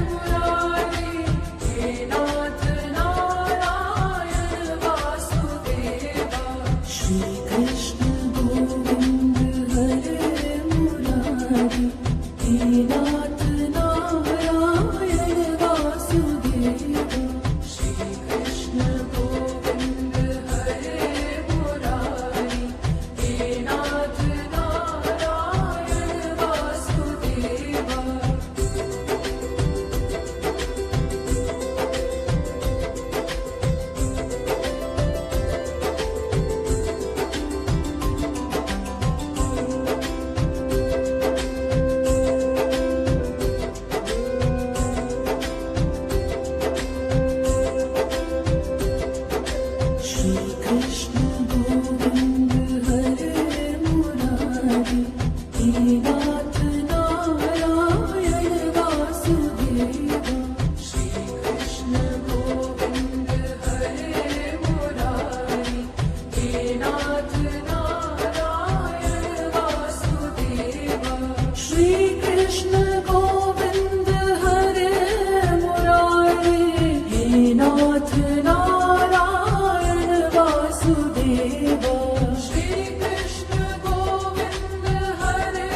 Murari, hey Nath Narayan Vasudeva. Shri Krishna Govind Hare Murari, hey Nath Narayan Vasudeva. Shri Krishna Govind Hare Murari, hey Nath Narayan Vasudeva. Shri Krishna Govind Hare Murari, hey Nath Narayan Vasudeva. Shri Krishna Govind Hare Murari, hey Nath Narayan Vasudeva. Shri Krishna Govind Hare Murari, hey Nath Narayan Vasudeva. Shri Krishna Govind Hare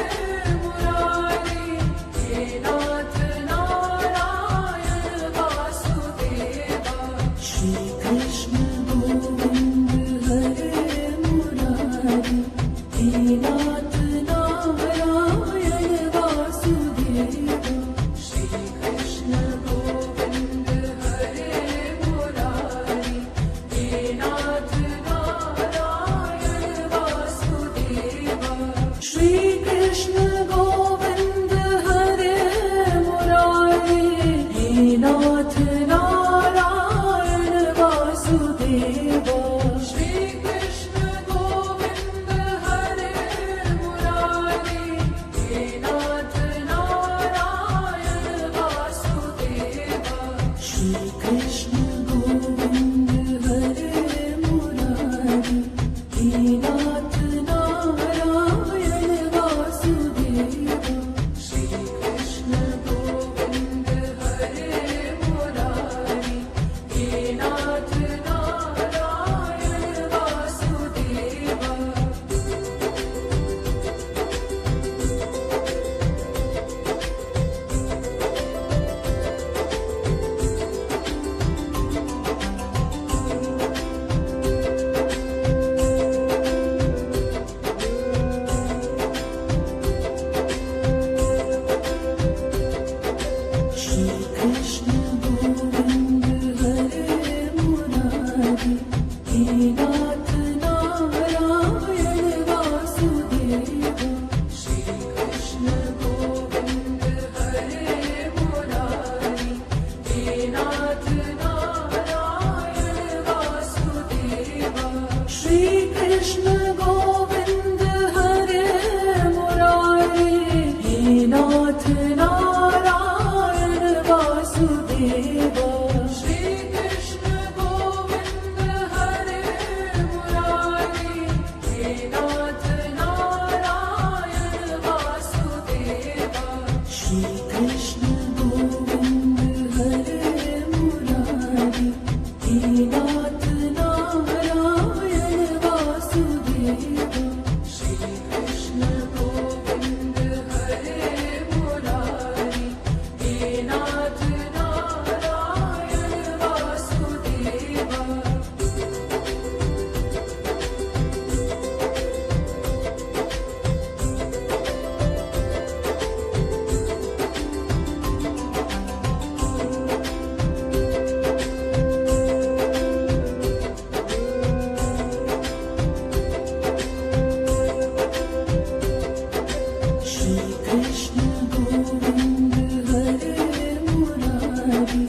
Shri Krishna Govind Hare Murari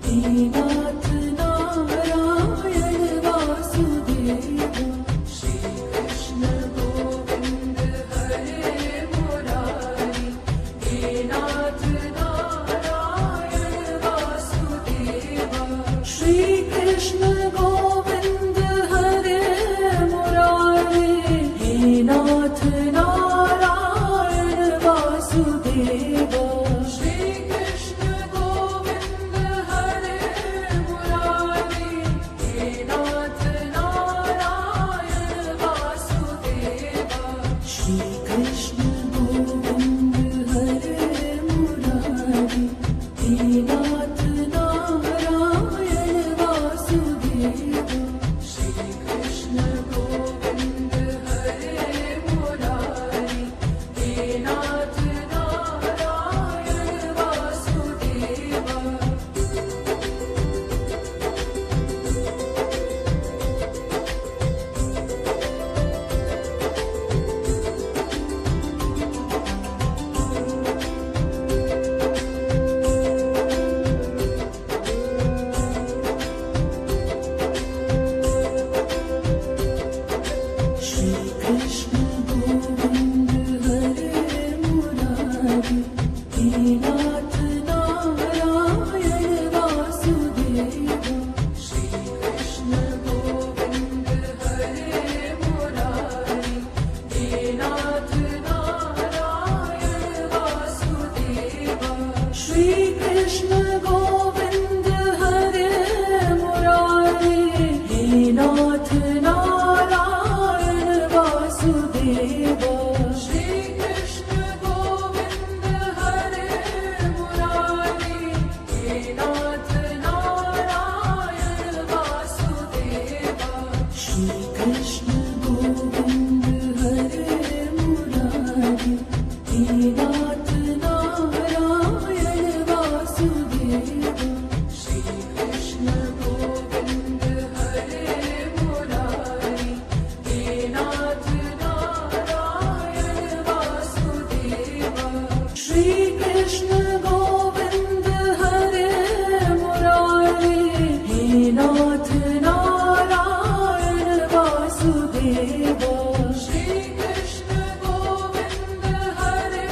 He Nath Narayan Vasudeva Shri Krishna Govind Hare Murari He Nath Narayan Vasudeva Shri Krishna Govind Hare Murari He Nath Narayan Vasudeva Shri Krishna Govind Hare Murari He Nath Narayan Vasudeva Shri Krishna Govind Hare Murari He Nath Narayan Vasudeva Shri Krishna Govind Hare Murari He Nath Narayan Vasudeva Shri Krishna Govind Hare Murari He Nath Narayan Vasudeva Shri Krishna Govind Hare Murari He Nath Narayan Vasudeva Shri Krishna Govind Hare Murari He Nath Narayan Vasudeva Shri Krishna Govind Hare Murari He Nath Narayan Vasudeva Shri Krishna Govind Hare Murari He Nath Narayan Vasudeva Shri Krishna Govind Hare Murari He Nath Narayan Vasudeva Shri Krishna Govind Hare Murari He Nath Narayan Vasudeva Shri Krishna Govind Hare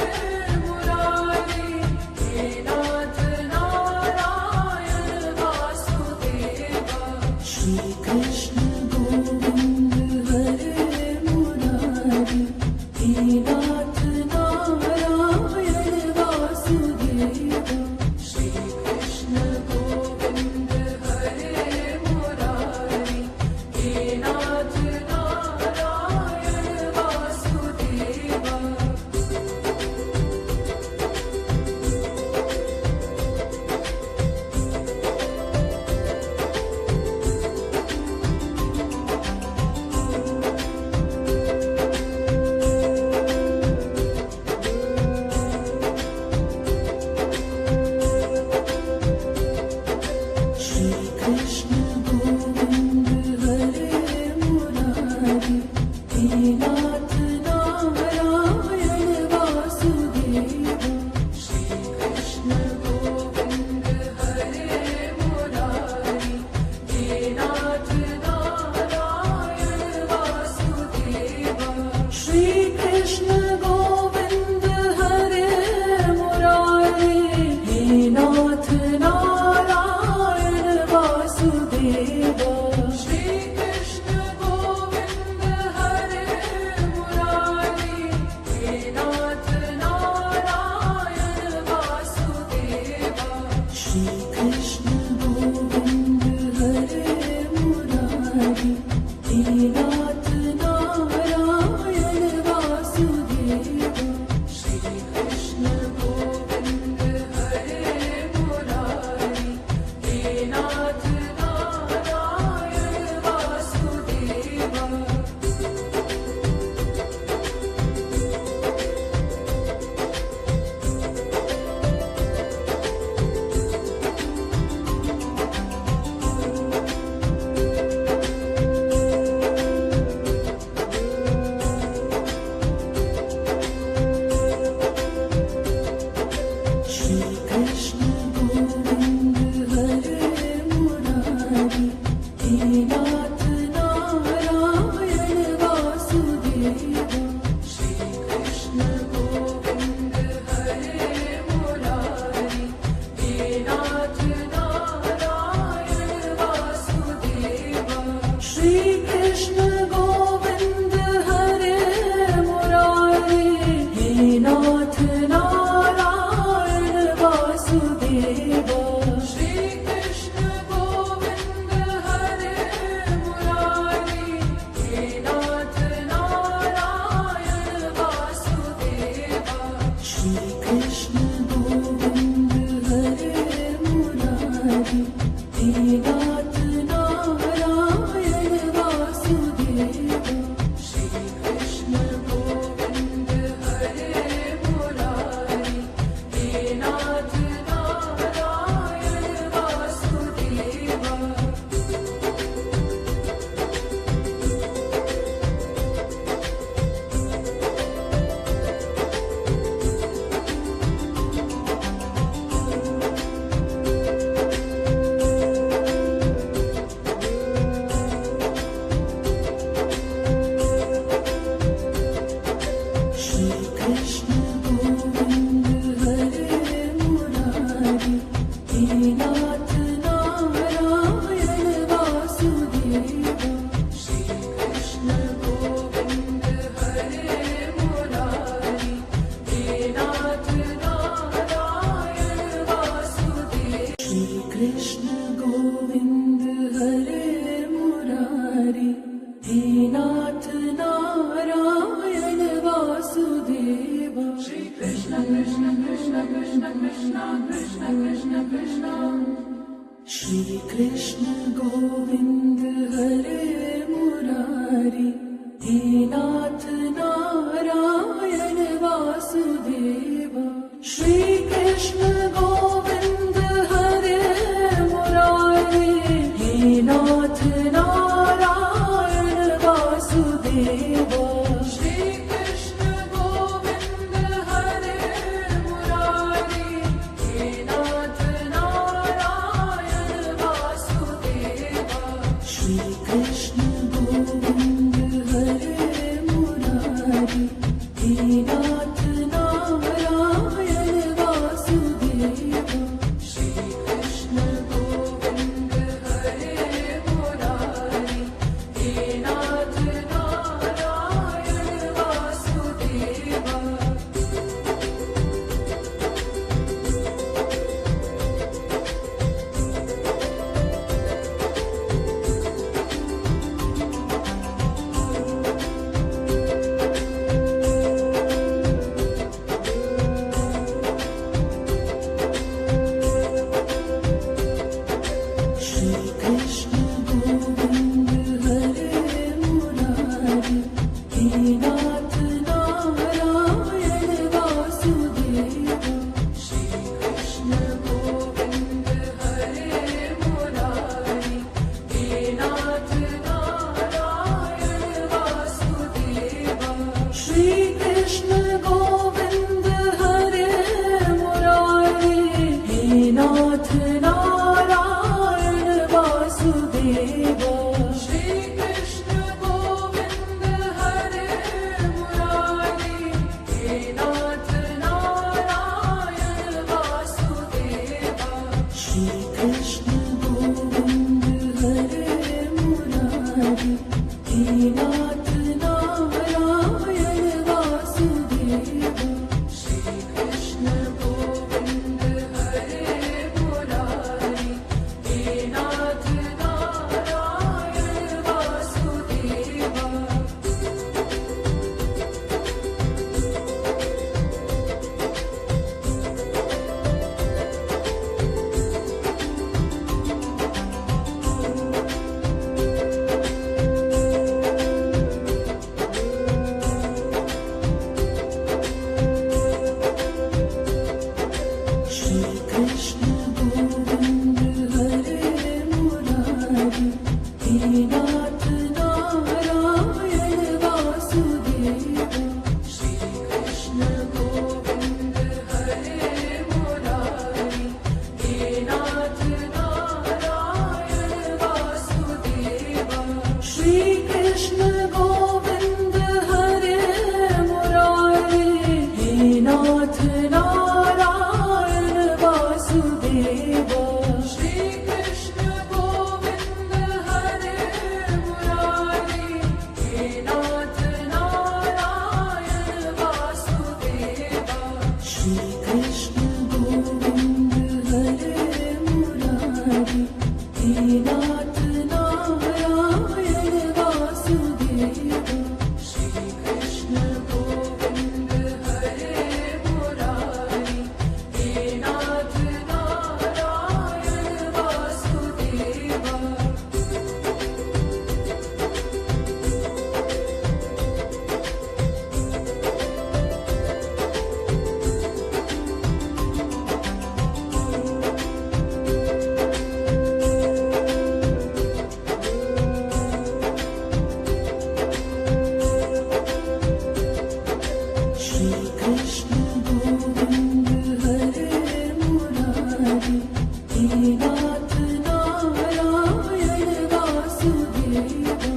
Shri Krishna Govind Hare Murari Dinath Narayan Vasudeva Shri Krishna Govind Hare Murari Dinath Narayan Vasudeva Shri Krishna Govind Hare Murari Dinath Narayan Vasudeva Shri Krishna Govind Hare Murari Dinath Narayan Vasudeva Shri Krishna Govind Hare Murari Dinath Narayan Vasudeva Shri Krishna Krishna Krishna Krishna Krishna Krishna Krishna Krishna Shri Krishna Govind Hare Murari Dinath Narayan Vasudeva Shri Krishna Govind Hare Murari Dinath Narayan Vasudeva Shri Krishna Govind Hare Murari Dinath Narayan Vasudeva Shri Krishna Govind Hare Murari Dinath Narayan Vasudeva Shri Krishna Govind Hare Murari Dinath Narayan Vasudeva Shri Krishna Govind Hare Murari Dinath Narayan Vasudeva Shri Krishna Govind Hare Murari Dinath Narayan Vasudeva Shri Krishna Govind Hare Murari Dinath Narayan Vasudeva Shri Krishna Govind Hare Murari Dinath Narayan Vasudeva Shri Krishna Govind Hare Murari Dinath Narayan Vasudeva Shri Krishna Govind Hare Murari Dinath Narayan Vasudeva Shri Krishna Govind Hare Murari Dinath Narayan Vasudeva Shri Krishna Govind Hare Murari Dinath Narayan Vasudeva Shri Krishna Govind Hare Murari Dinath Narayan Vasudeva Shri Krishna Govind Hare Murari Dinath Narayan Vasudeva Shri Krishna Govind Hare Murari Dinath Narayan Vasudeva Shri Krishna Govind Hare Murari Krishna Govind Hare Murari, hey Nath Narayan Vasudeva.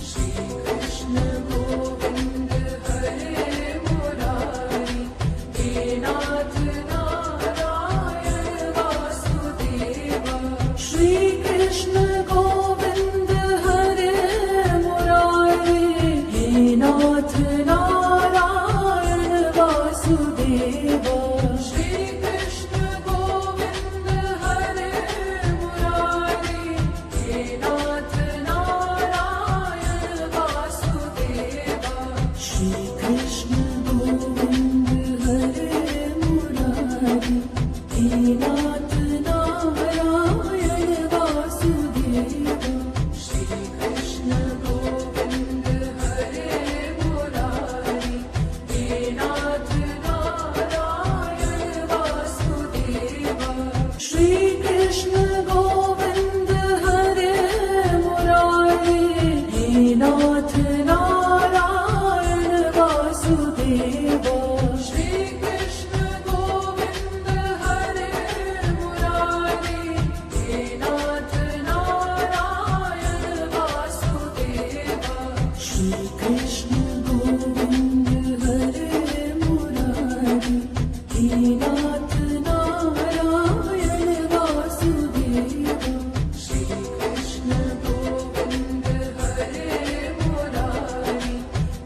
Shri Krishna Govind Hare Murari, hey Nath Narayan Vasudeva. Shri Krishna Govind Hare Murari, hey Nath Narayan Vasudeva. Shri Krishna Govind Hare Murari, hey Nath Narayan Vasudeva. Shri Krishna Govind Hare Murari, hey Nath Narayan Vasudeva. Shri Krishna Govind Hare Murari, hey Nath Narayan Vasudeva. Shri Krishna Govind Hare Murari, hey Nath Narayan Vasudeva. Shri Krishna Govind Hare Murari, hey Nath Narayan Vasudeva. Shri Krishna Govind Hare Murari, hey Nath Narayan Vasudeva. Shri Krishna Govind Hare Murari,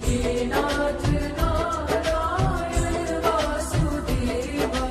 hey Nath Narayan Vasudeva.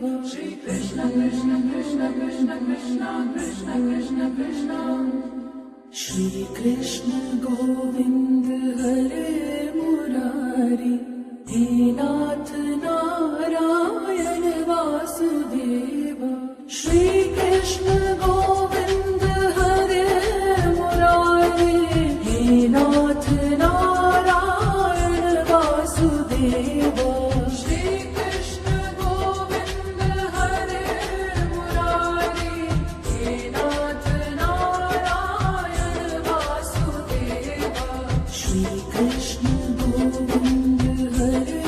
Shri Krishna Krishna Krishna Krishna Krishna Krishna Krishna Krishna Shri Krishna Govind Hare Murari He Nath Narayan Vasudeva Shri Krishna Govind Hare Murari He Nath Narayan Vasudeva Shri Krishna Govind Hare Murari He Nath Narayan Vasudeva Shri Krishna Govind Hare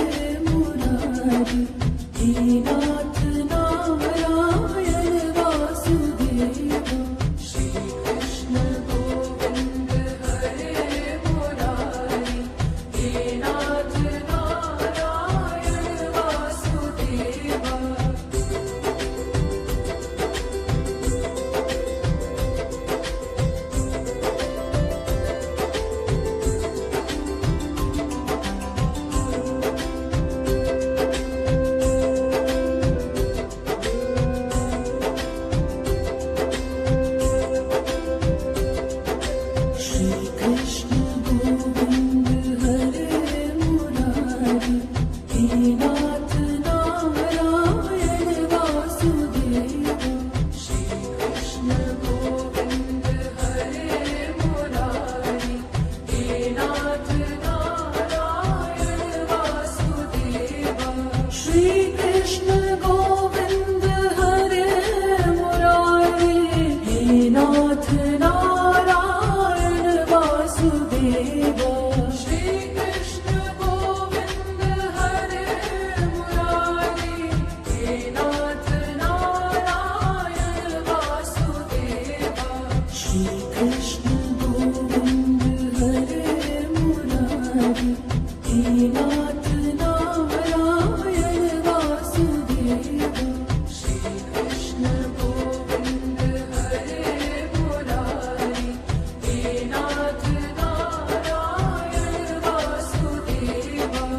Murari He Nath Narayan Vasudeva Shri Krishna Govind Hare Murari He Nath Narayan Vasudeva Shri Krishna Govind Hare Murari He Nath Narayan Vasudeva Shri Krishna Govind Hare Murari He Nath Narayan Vasudeva Shri Krishna Govind Hare Murari He Nath Narayan Vasudeva Shri Krishna Govind Hare Murari He Nath Narayan Vasudeva Shri Krishna Govind Hare Murari He Nath Narayan Vasudeva Shri Krishna Govind Hare Murari He Nath Narayan Vasudeva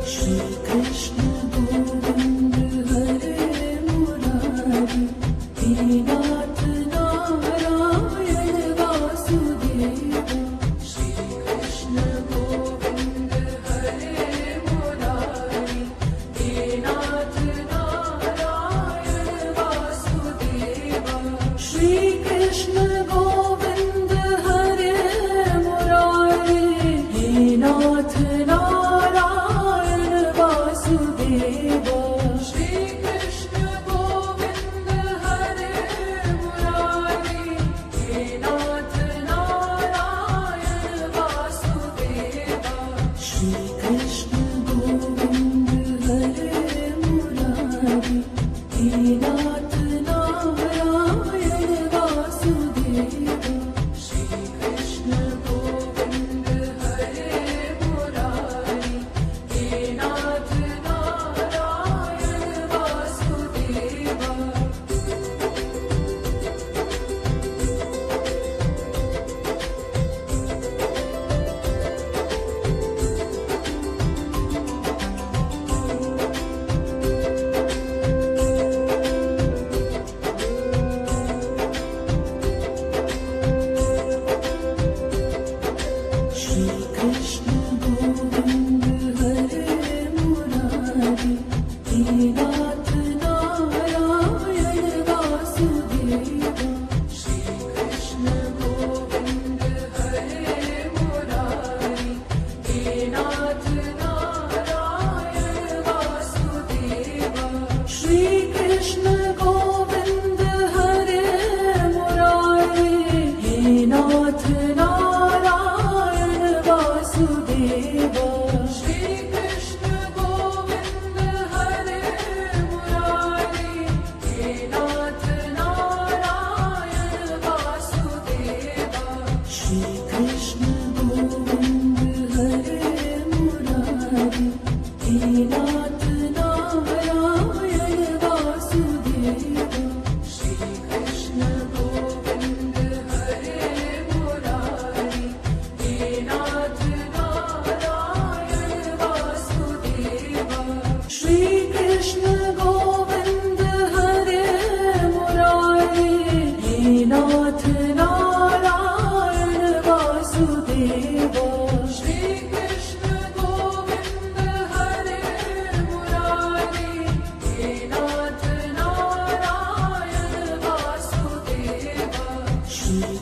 Shri Krishna Govind Hare Murari He Nath Narayan Vasudeva Shri Krishna Govind Hare Murari He Nath Narayan Vasudeva Shri Krishna Govind Hare Murari He Nath Narayan Vasudeva Shri Krishna Govind Hare Murari He Nath Narayan Vasudeva Shri Krishna Govind Hare Murari He Nath Narayan Vasudeva Shri Krishna Govind Hare Murari He Nath Narayan Vasudeva Shri Krishna Govind Hare Murari He Nath Narayan Vasudeva Shri Krishna Govind Hare Murari He Nath Narayan Vasudeva Shri Krishna Govind Hare Murari He Nath Narayan Vasudeva Shri Krishna Govind Hare Murari He Nath Narayan Vasudeva Shri Krishna Govind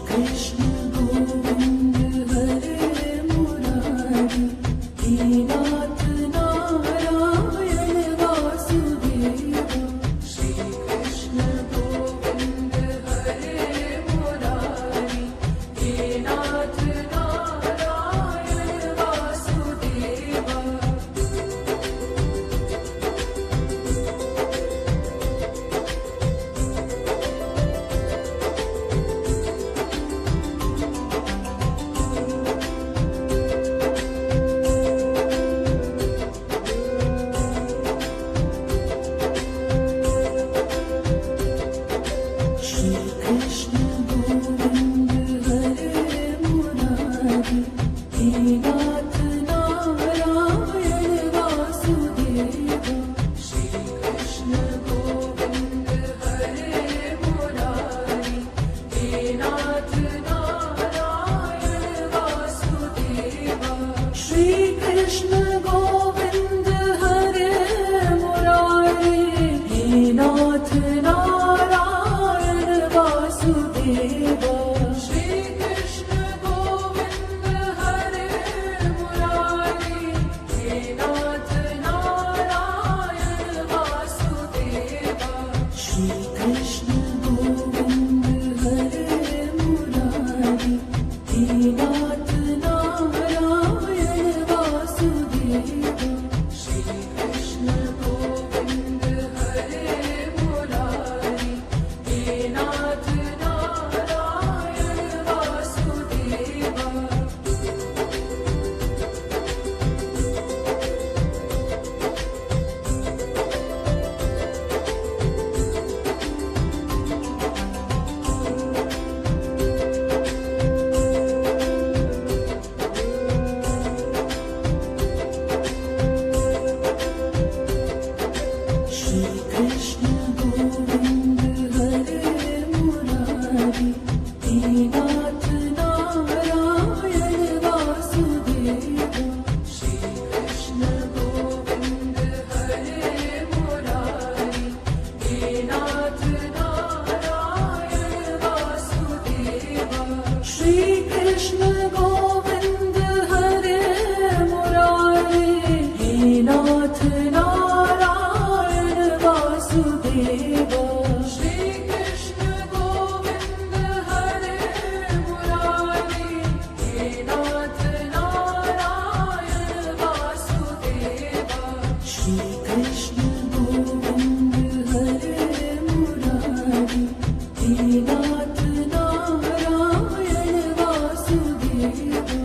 Krishna Govind Hare Murari hey Nath Narayan Vasudeva Shri Krishna Govind Hare Murari hey Nath Narayan Vasudeva Shri Krishna Govind Hare Murari hey Nath Narayan Vasudeva Shri Krishna Govind Hare Murari hey Nath Narayan Vasudeva Shri Krishna Govind Hare Murari hey Nath Narayan Vasudeva Shri Krishna Govind Hare Murari hey Nath Narayan Vasudeva Shri Krishna Govind Hare Murari hey Nath Narayan Vasudeva Shri Krishna Govind Hare Murari hey Nath Narayan Vasudeva Shri Krishna Govind Hare Murari hey Nath Narayan Vasudeva Shri Krishna Govind Hare Murari hey Nath Narayan Vasudeva Shri Krishna Govind Hare Murari hey Nath Narayan Vasudeva Shri Krishna Govind Hare Murari hey Nath Narayan Vasudeva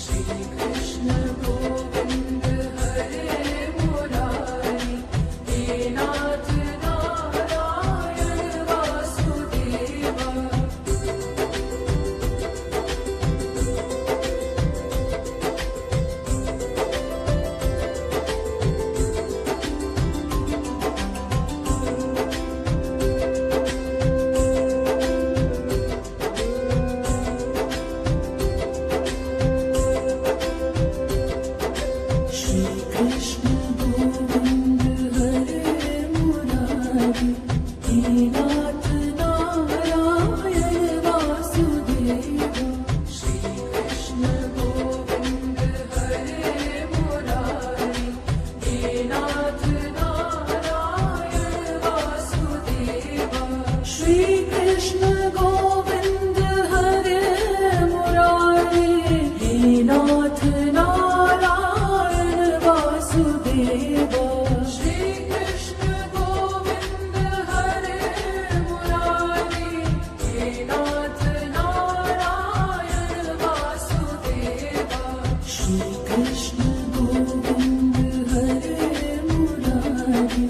Shri Krishna Govind Hare Murari hey Nath Narayan Vasudeva Shri Krishna Govind Hare Murari hey Nath Narayan Vasudeva Shri Krishna Govind Hare Murari hey Nath Narayan Vasudeva Shri Krishna Govind Hare Murari hey Nath Narayan Vasudeva Shri Krishna Govind Hare Murari hey Nath Narayan Vasudeva Shri Krishna Govind Hare Murari hey Nath Narayan Vasudeva Shri Krishna Govind Hare Murari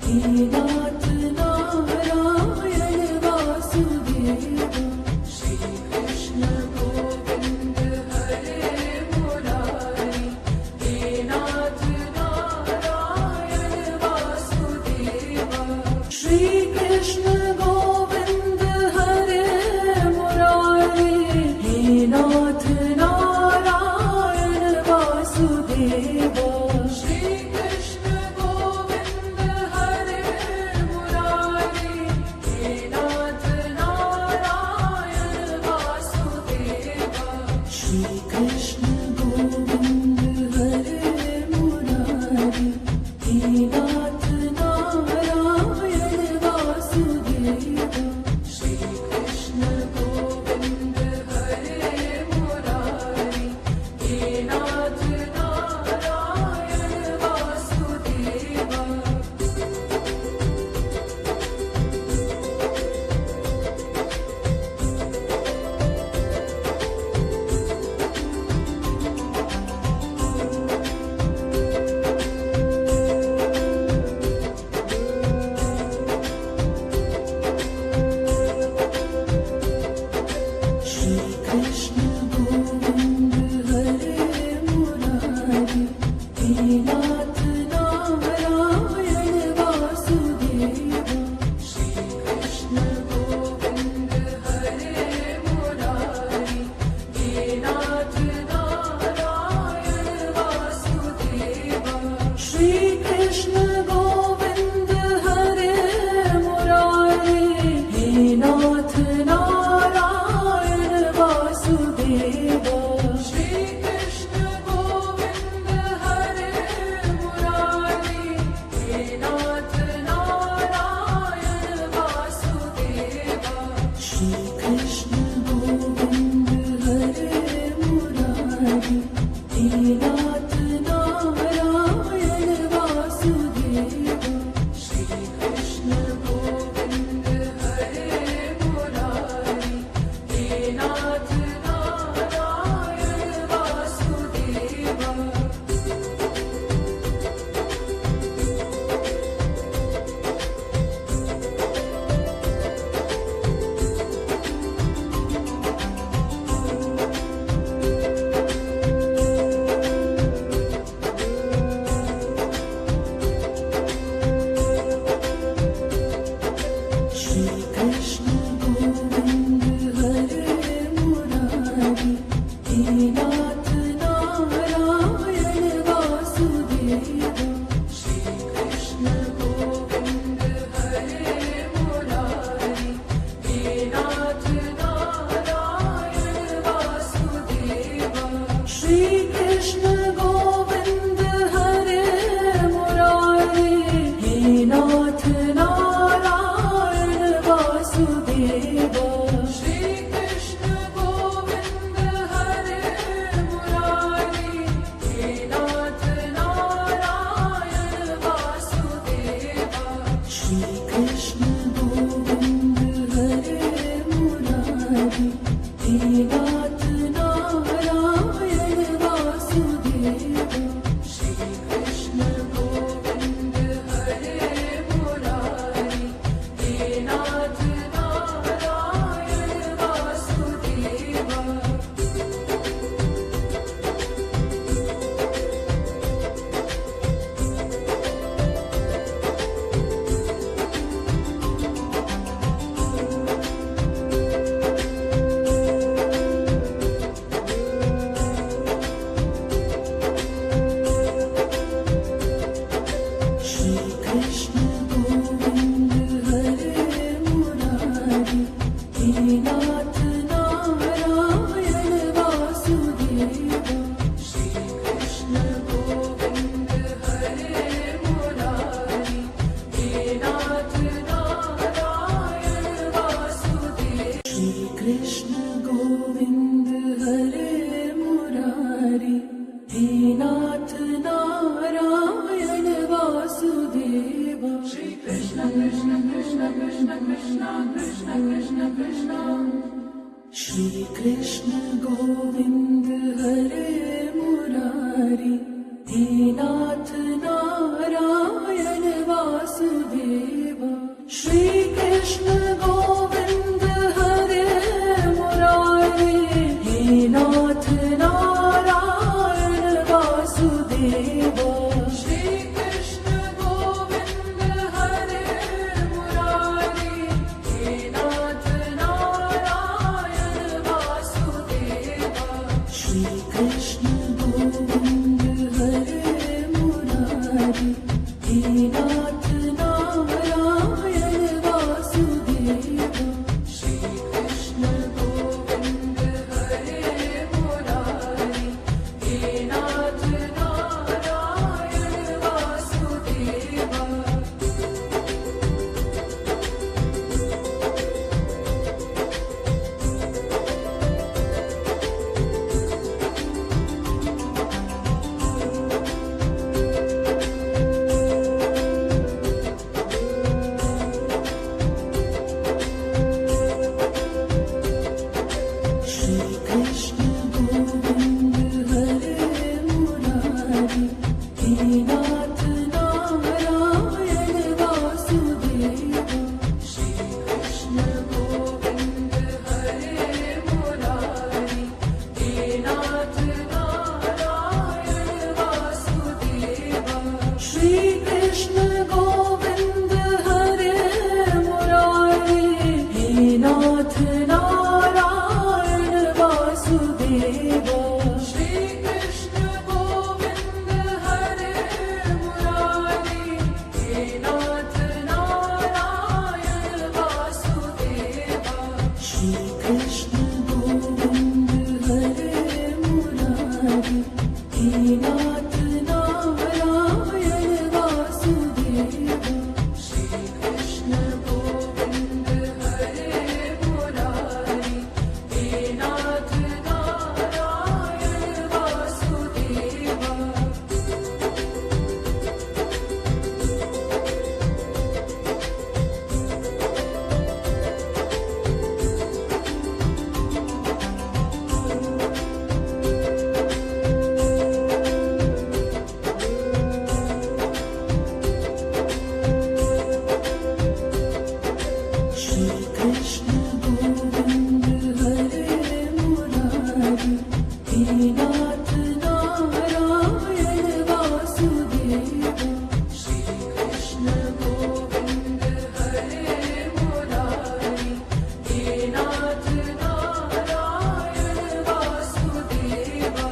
hey Nath Narayan Vasudeva Shri Krishna Govind Hare Murari hey Nath Narayan Vasudeva Shri Krishna Govind Hare Murari hey Nath Narayan Vasudeva Shri Krishna Govind Hare Murari hey Nath Narayan Vasudeva Shri Krishna Govind Hare Murari He Nath Narayan Vasudeva Shri Krishna Govind Hare Murari He Nath Narayan Vasudeva Shri Krishna Govind Hare Murari He Nath Narayan Vasudeva Shri Krishna Govind Hare Murari He Nath Narayan Vasudeva Shri Krishna Govind Hare Murari He Nath Narayan Vasudeva Shri Krishna Govind Hare Murari He Nath Narayan Vasudeva Shri Krishna Govind Hare Murari He Nath Narayan Vasudeva Shri Krishna Govind Hare Murari He Nath Narayan Vasudeva Shri Krishna Govind Hare Murari He Nath Narayan Vasudeva Shri Krishna Govind Hare Murari He Nath Narayan Vasudeva Shri Krishna Govind Hare Murari He Nath Narayan Vasudeva Shri Krishna Govind Hare Murari He Nath Narayan Vasudeva Shri Krishna Govind Hare Murari He Nath Narayan Vasudeva Shri Krishna Govind Hare Murari He Nath Narayan Vasudeva Shri Krishna Govind Hare Murari He Nath Narayan Vasudeva Shri Krishna Govind Hare Murari He Nath Narayan Vasudeva Shri Krishna Govind Hare Murari He Nath Narayan Vasudeva Shri Krishna Krishna Krishna Krishna Krishna Krishna Krishna Krishna Shri Krishna Govind Hare Murari He Nath Narayan Vasudeva Shri Krishna Govind Hare Murari He Nath Narayan Vasudeva Shri Krishna Govind Hare Murari He Nath Narayan Vasudeva Shri Krishna Govind Hare Murari He Nath Narayan Vasudeva Shri Krishna Govind Hare Murari Krishna Govind Hare Murari hey Nath Narayan Vasudeva Shri Krishna Govind Hare Murari hey Nath Narayan Vasudeva Shri Krishna Govind Hare Murari hey Nath Narayan Vasudeva Shri Krishna Govind Hare Murari hey Nath Narayan Vasudeva Shri Krishna Govind Hare Murari hey Nath Narayan Vasudeva Shri Krishna Govind Hare Murari hey Nath Narayan Vasudeva Shri Krishna Govind Hare Murari hey Nath Narayan Vasudeva Shri Krishna Govind Hare Murari hey Nath Narayan Vasudeva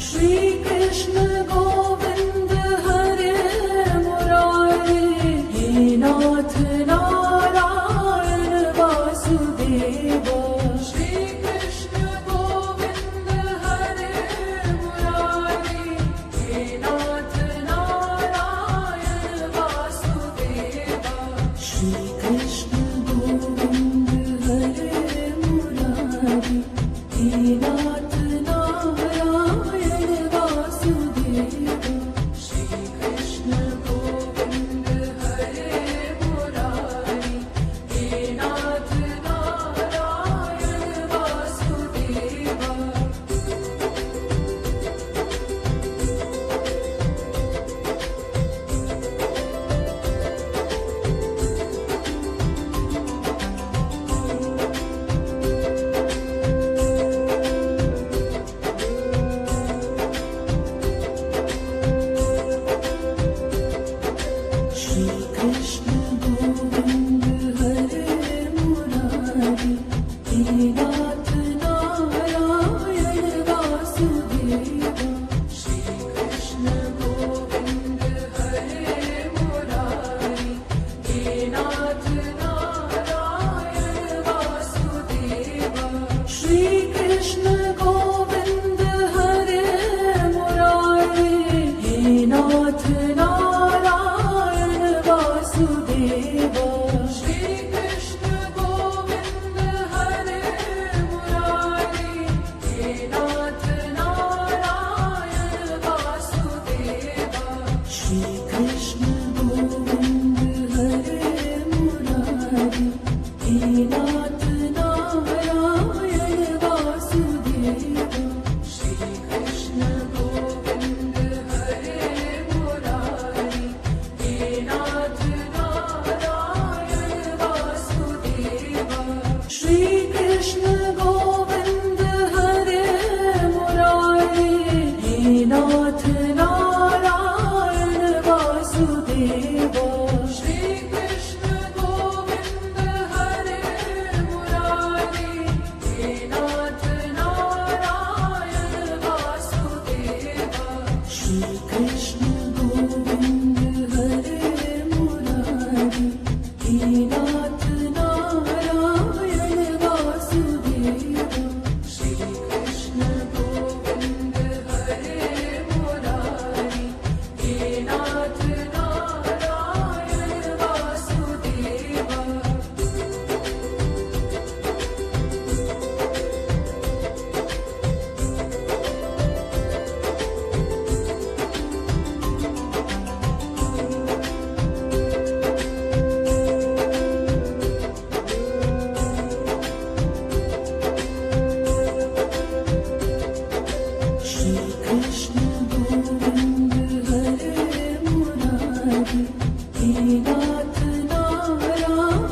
Shri Krishna Govind Hare Murari hey Nath Narayan Vasudeva Shri Krishna Govind Hare Murari hey Nath Narayan Vasudeva Shri Krishna Govind Hare Murari hey Nath Narayan Vasudeva Shri Krishna Govind Hare Murari hey Nath Narayan Vasudeva Shri Krishna Govind Hare Murari hey Nath Narayan Vasudeva Shri Krishna Govind Hare Murari hey Nath Narayan Vasudeva Shri Krishna Govind Hare Murari hey Nath Narayan Vasudeva Shri Krishna Govind Hare Murari hey Nath Narayan Vasudeva Shri Krishna Govind Hare Murari hey Nath Narayan Vasudeva Shri Krishna Govind Hare Murari, He Nath Narayan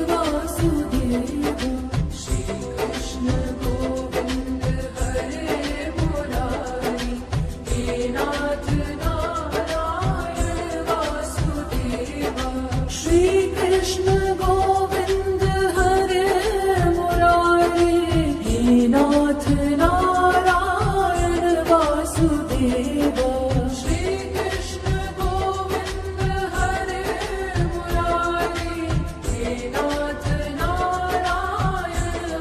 Vasudeva. Shri Krishna Govind Hare Murari, He Nath Narayan Vasudeva. Shri Krishna Govind Hare Murari, He Nath Narayan Vasudeva. Shri Krishna Govind Hare Murari, He Nath Narayan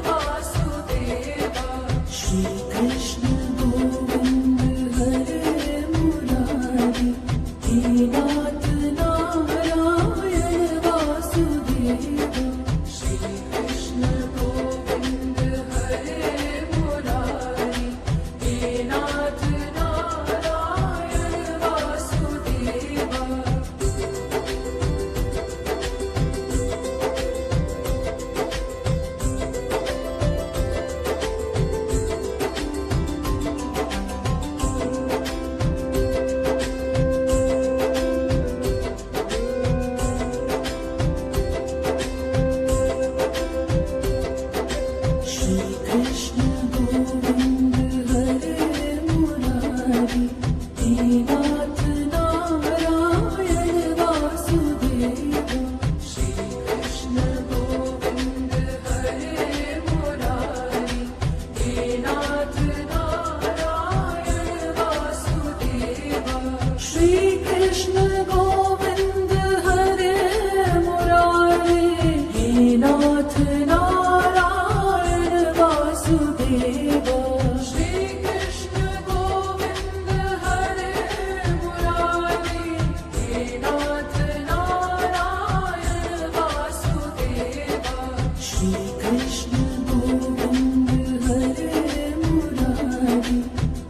Vasudeva. Shri Krishna Govind Hare Murari, He Nath Narayan Vasudeva. Shri Krishna Govind Hare Murari, He Nath Narayan Vasudeva. Shri Krishna Govind Hare Murari, He Nath Narayan Vasudeva. Shri Krishna Govind Hare Murari, He Nath Narayan Vasudeva. Shri Krishna Govind Hare Murari, He Nath Narayan Vasudeva. Shri Krishna Govind Hare Murari, He Nath Narayan Vasudeva. Shri Krishna Govind Hare Murari,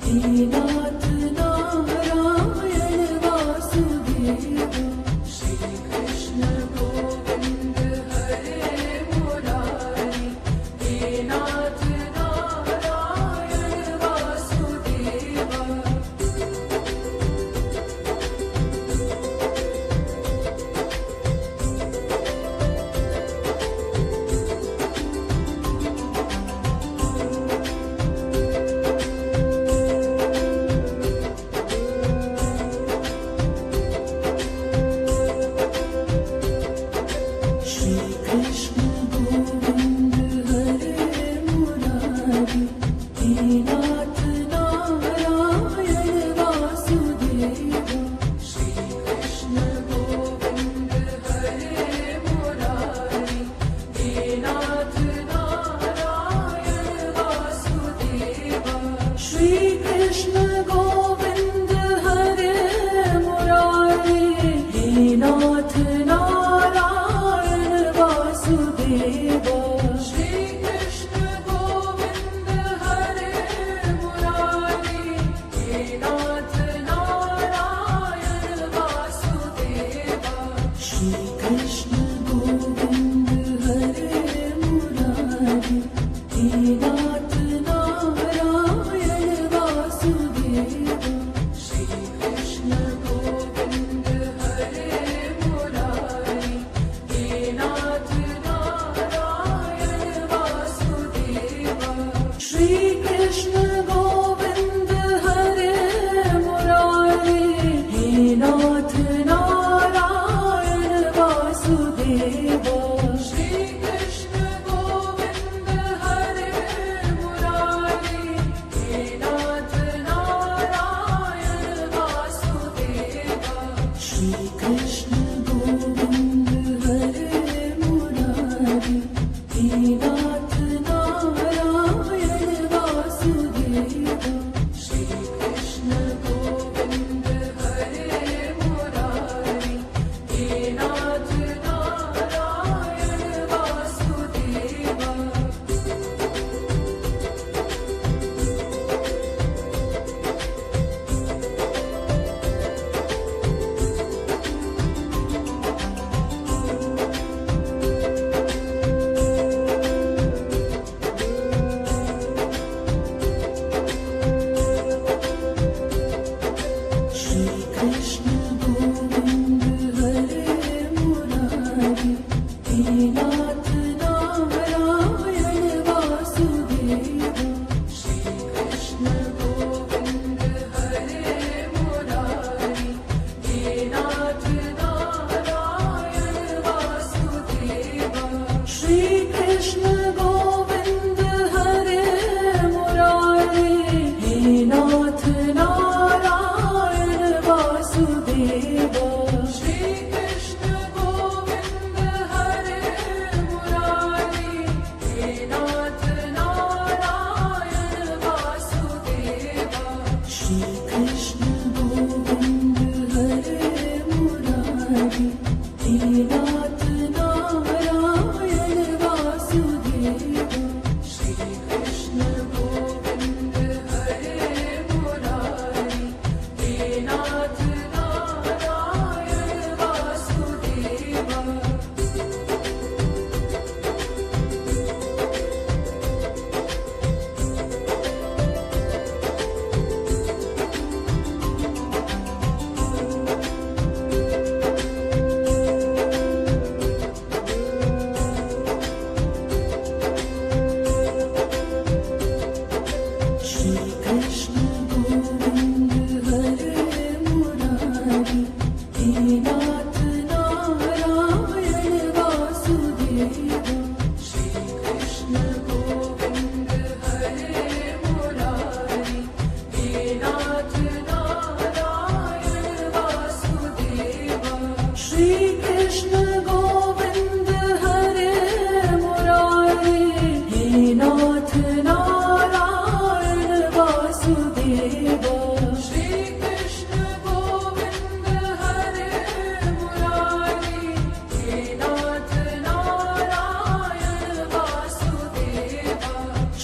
He Nath Narayan Vasudeva. Shri Krishna Govind Hare Murari, He Nath Narayan Vasudeva. Shri Krishna Govind Hare Murari, He Nath Narayan Vasudeva. Shri Krishna Govind Hare Murari, He Nath Narayan Vasudeva. Shri Krishna Govind Hare Murari, He Nath Narayan Vasudeva. Shri Krishna Govind Hare Murari, He Nath Narayan Vasudeva. Shri Krishna Govind Hare Murari, He Nath Narayan Krishna Govind हरे मुरारी हे नाथ नारायण वासुदेवा श्री कृष्ण गोविंद हरे मुरारी हे नाथ नारायण वासुदेवा श्री कृष्ण गोविंद हरे मुरारी हे नाथ नारायण वासुदेवा श्री कृष्ण गोविंद हरे मुरारी हे नाथ नारायण वासुदेवा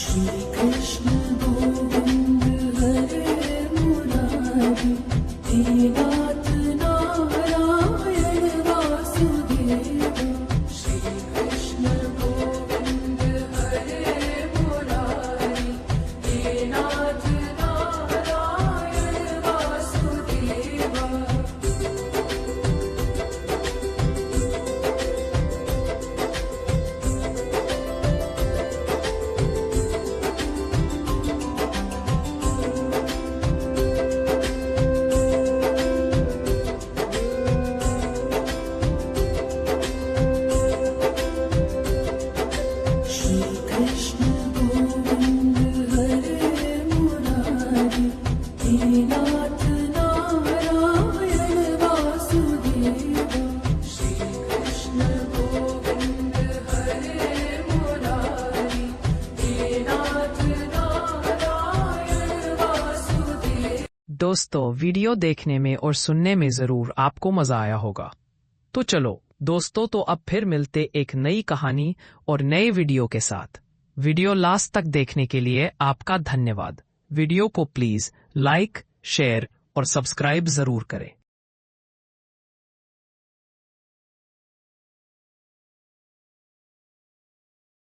श्री कृष्ण गोविंद हरे मुरारी हे नाथ नारायण वासुदेवा श्री कृष्ण गोविंद हरे मुरारी हे नाथ नारायण वासुदेवा श्री कृष्ण गोविंद हरे मुरारी हे नाथ नारायण वासुदेवा श्री कृष्ण गोविंद हरे मुरारी हे नाथ नारायण वासुदेवा। दोस्तों, video देखने में और सुनने में जरूर आपको मजा आया होगा। तो चलो दोस्तों, तो अब फिर मिलते एक नई कहानी और नए वीडियो के साथ। वीडियो लास्ट तक देखने के लिए आपका धन्यवाद। वीडियो को प्लीज लाइक, शेयर और सब्सक्राइब जरूर करें।